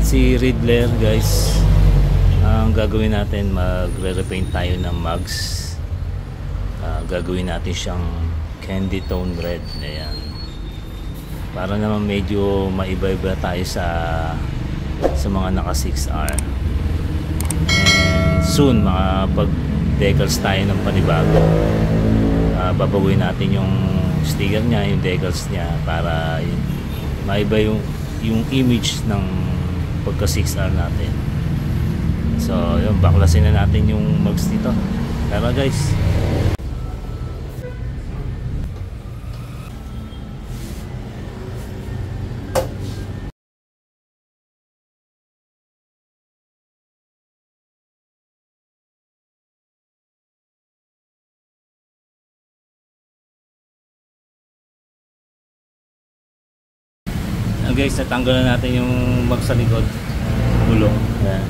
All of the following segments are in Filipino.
si Riddler guys. Ang gagawin natin, magre-repaint tayo ng mugs. Gagawin natin siyang candy tone red. Ayan, para naman medyo maiba-iba tayo sa mga naka 6R. And soon makapag decals tayo ng panibago. Babaguhin natin yung sticker niya, yung decals niya, para maiba yung image ng pagka 6R natin. So yun, baklasin na natin yung mugs nito. Tara guys. Guys, natanggalan natin yung mag sa likod, gulong. Ayan.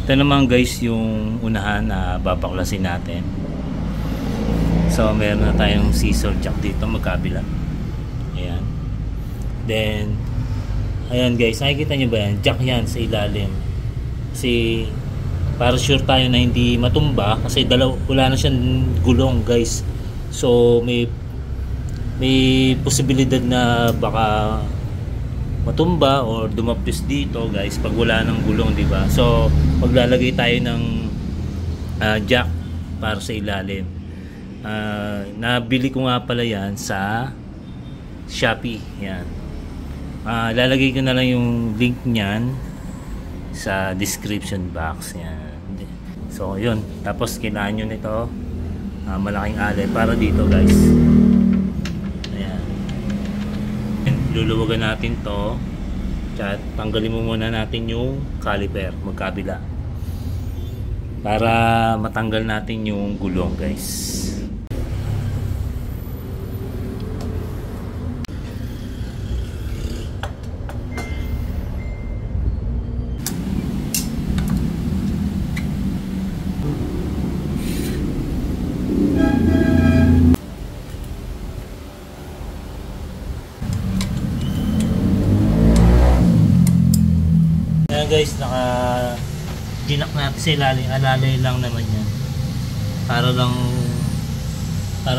Ito naman guys yung unahan na babaklasin natin. So meron na tayong scissor jack dito magkabila. Ayan. Then ayan guys, nakikita nyo ba yan? Jack yan sa ilalim. Kasi para sure tayo na hindi matumba, kasi wala na siyang gulong guys. So may posibilidad na baka matumba or dumapis dito guys pag wala ng gulong, di ba? So maglalagay tayo ng jack para sa ilalim. Nabili ko nga pala yan sa Shopee. Yan. Lalagay ko na lang yung link niyan sa description box. Yan. So yun, tapos kailangan nyo nito malaking alay para dito guys. Luluwagan natin to, at tanggalin mo muna natin yung caliper magkabila para matanggal natin yung gulong guys. Guys, dinak natin sa ilalim, alalay lang naman yan para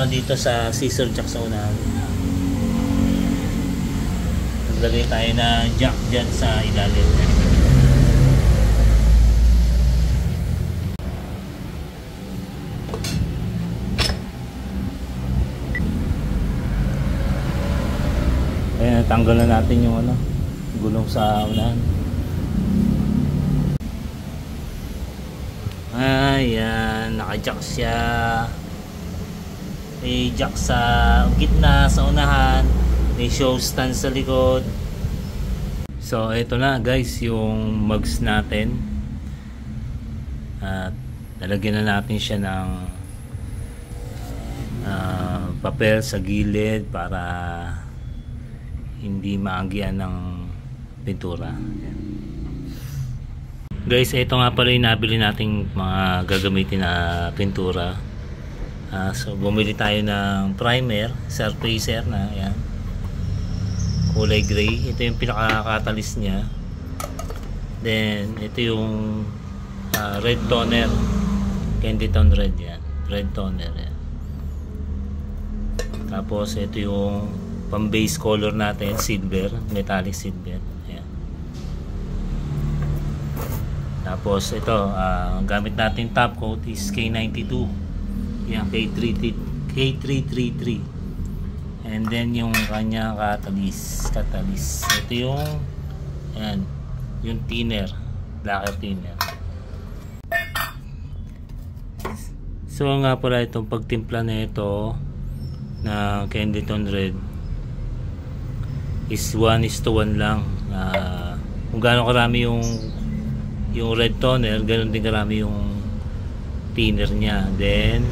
dito sa scissor jack sa unahan. Naglagay tayo na jack dyan sa ilalim. Ayan, natanggal na natin yung gulong sa unahan. Ayan, naka-jack siya. May jack sa gitna, sa unahan. May show stand sa likod. So, ito na guys, yung mugs natin. At lalagyan na natin siya ng papel sa gilid para hindi maanggihan ng pintura. Ayan. Guys, ito nga pala yung nabili nating mga gagamitin na pintura. So bumili tayo ng primer, surfacer na yan, kulay gray. Ito yung pinaka-catalyst niya. Then ito yung red toner, candy tone red yan, red toner yan. Tapos ito yung pang base color natin, silver, metallic silver. Tapos ito, gamit natin top coat is K92. Yan, K333. And then yung kanya catalyst. Ito yung yung thinner, lacquer thinner. So nga pala itong pagtimpla na ito na candy tone red is 1:1 lang. Kung gaano karami yung red toner, ganoon din karami yung thinner niya. Then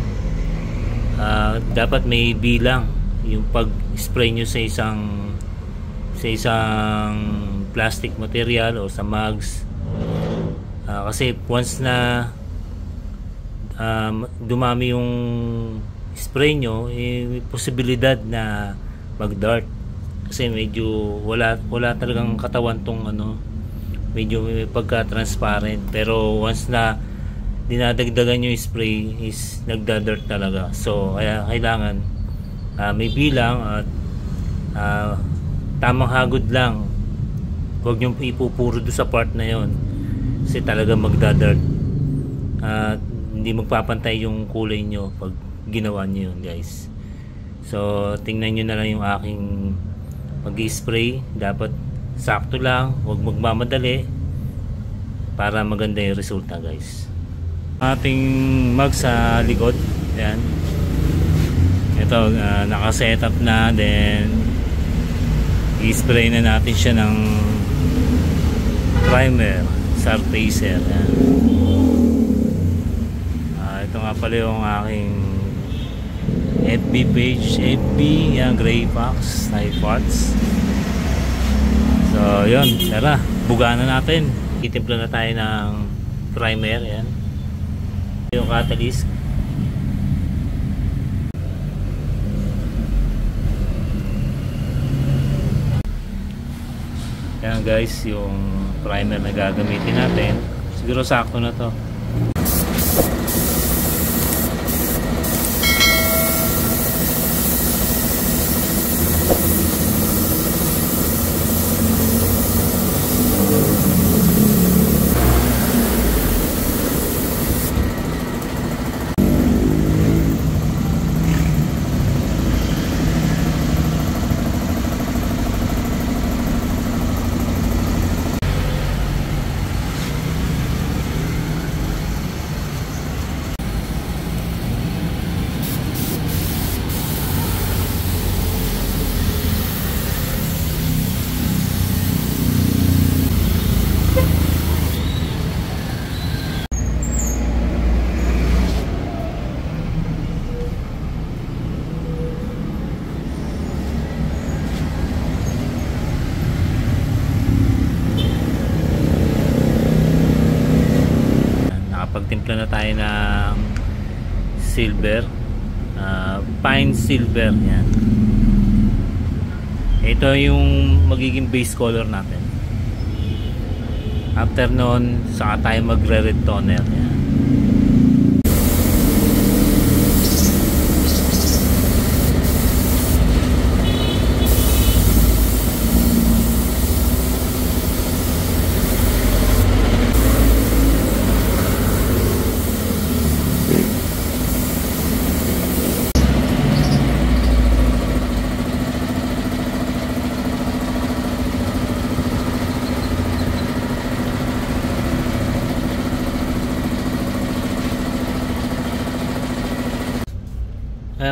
dapat may bilang yung pag-spray nyo sa isang plastic material o sa mugs. Kasi once na dumami yung spray nyo, may posibilidad na mag-dart. kasi medyo wala talagang katawan tong ano, medyo may pagka-transparent, pero once na dinadagdagan yung spray is nagda-dirt talaga. So kaya kailangan may bilang at tamang hagod lang. Huwag nyo ipupuro doon sa part na yon kasi talaga magda-dirt at hindi magpapantay yung kulay nyo pag ginawa nyo yun, guys. So tingnan nyo na lang yung aking mag-spray. Dapat sakto lang, huwag magmamadali para maganda yung resulta, guys. Ating mag sa likod, yan, ito naka-setup na, then i-spray na natin siya ng primer surfacer. Yan. Ito nga pala yung aking FB page, FB yan, Gray Fox Type Parts. So yun, tara, bugaan na natin. Itimpla na tayo ng primer. Yan yung catalyst. Yan guys, yung primer na gagamitin natin. Siguro sakto na to. Pagtimpla na tayo ng silver, pine silver. Yan. Ito yung magiging base color natin. After nun, saka tayo magre-red toner. Yan.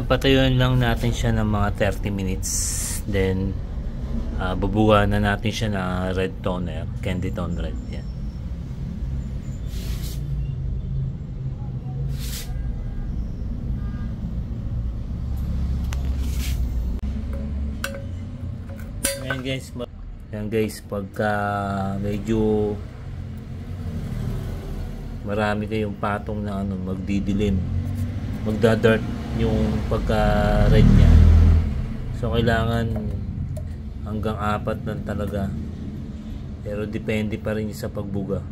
Patayuan lang natin siya ng mga 30 minutes, then bubuga na natin siya na red toner, candy tone red. Yan. Yan guys, pagka medyo marami kayong patong na ano, magdidilim, magda-dirt yung pagka red niya, so kailangan hanggang 4 lang talaga, pero depende pa rin sa pagbuga.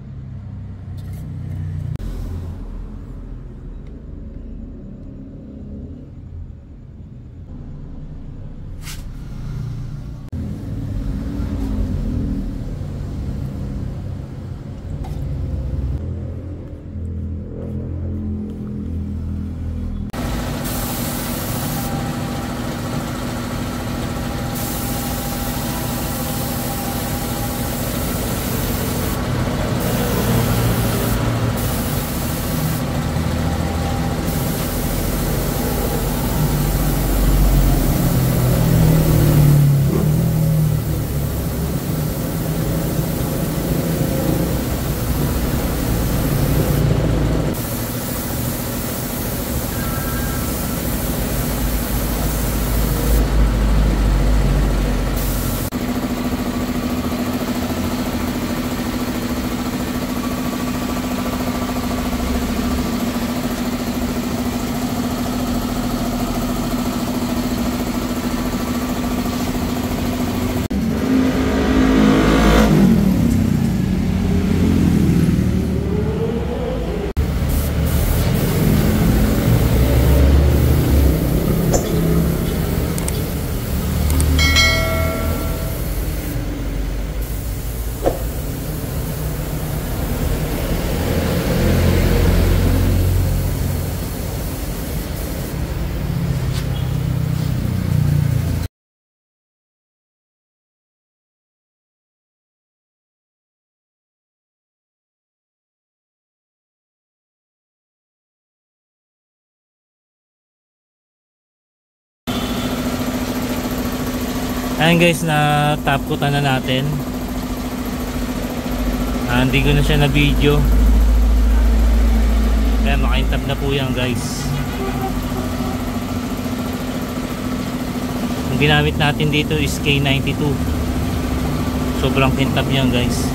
Ayan guys, na top coatan na natin. Hindi ko na siya na video. Kaya makaintab na po yan guys. Ang ginamit natin dito is K92. Sobrang kintab yan guys.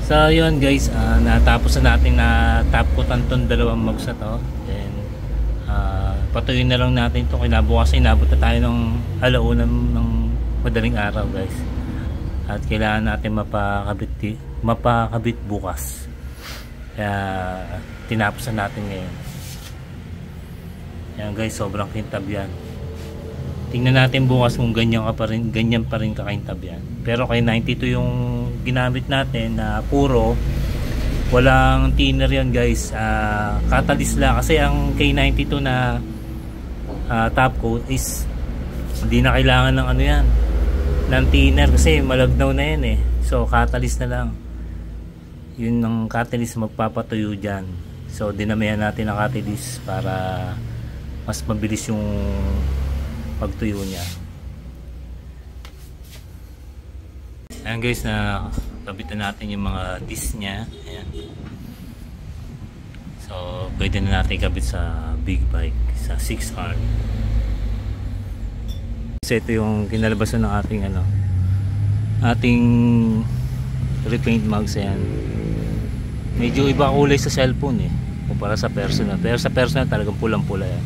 So yun guys, natapos na natin na top coatan tong dalawang mugs na to. Then patuloy na lang natin ito. Kinabukas inabot na tayo ng alauna ng madaling araw guys. At kailangan natin mapakabit bukas. Kaya tinapos na natin ngayon. Yan guys, sobrang kintab yan. Tingnan natin bukas kung ganyan pa rin kakaintab yan. Pero kay 92 yung ginamit natin na puro, walang thinner yan guys. Catalyst lang kasi ang K92 na top coat is hindi na kailangan ng ano yan, ng thinner kasi malagnaw na yan eh. So catalyst na lang, yun ang catalyst magpapatuyo dyan. So dinamihan natin ang catalyst para mas mabilis yung pagtuyo niya. Ayan guys, na kabitan natin yung mga disc niya. Ayan. So pwede na natin kabit sa big bike, sa 6R. So ito yung kinalabasan ng ating repaint mugs. Ayan. Medyo iba kulay sa cellphone kumpara sa personal. Pero sa personal talagang pulang pula yan.